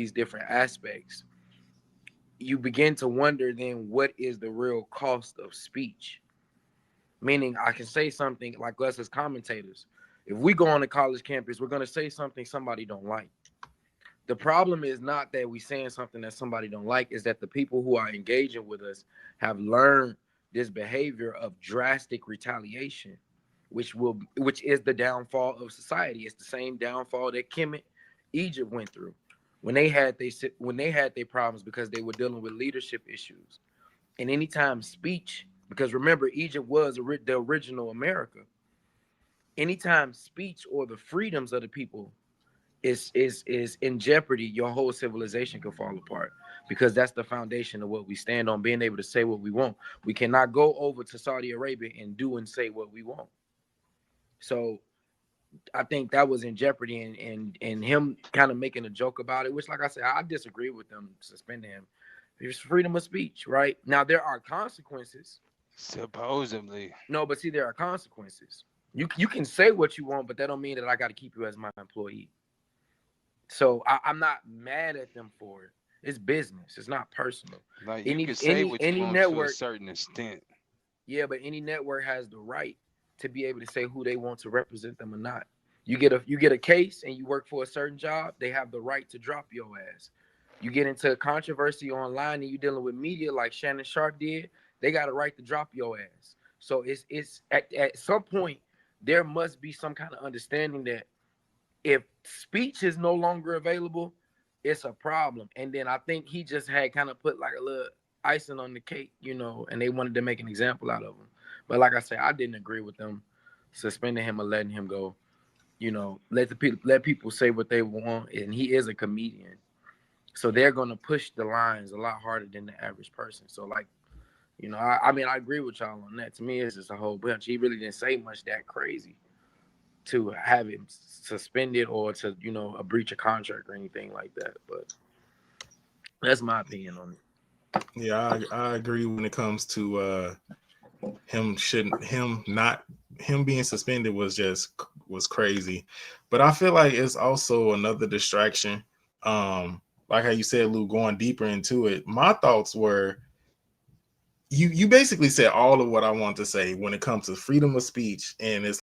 these different aspects, you begin to wonder then what is the real cost of speech? Meaning, I can say something like us as commentators. If we go on a college campus, we're going to say something somebody don't like. The problem is not that we saying something that somebody don't like, is that the people who are engaging with us have learned this behavior of drastic retaliation, which is the downfall of society. It's the same downfall that Kemet, Egypt went through when they had their problems because they were dealing with leadership issues. And anytime speech, because remember, Egypt was the original America. Anytime speech or the freedoms of the people is in jeopardy, your whole civilization can fall apart, because that's the foundation of what we stand on, being able to say what we want. We cannot go over to Saudi Arabia and do and say what we want. So I think that was in jeopardy, and him kind of making a joke about it, which, like I said, I disagree with them suspending him. There's freedom of speech, right? Now there are consequences. Supposedly. No, but see, there are consequences. You can say what you want, but that don't mean that I got to keep you as my employee. So I'm not mad at them for it. It's business. It's not personal. Like you Any can say any what you any want to a network, certain extent. yeah, but any network has the right to be able to say who they want to represent them or not. You get a case and you work for a certain job, they have the right to drop your ass. You get into a controversy online and you dealing with media like Shannon Sharp did, they got a right to drop your ass. So it's at some point there must be some kind of understanding that if speech is no longer available, it's a problem. And then I think he just had kind of put like a little icing on the cake, and they wanted to make an example out of him. But like I said, I didn't agree with them suspending him or letting him go. Let people say what they want, and he is a comedian, so they're gonna push the lines a lot harder than the average person. So like, I mean, I agree with y'all on that. To me, it's just a whole bunch. He really didn't say much that crazy to have him suspended or to a breach of contract or anything like that. But that's my opinion on it. Yeah, I agree when it comes to him being suspended was crazy. But I feel like it's also another distraction. Like how you said, Lou, going deeper into it, my thoughts were you basically said all of what I want to say when it comes to freedom of speech, and it's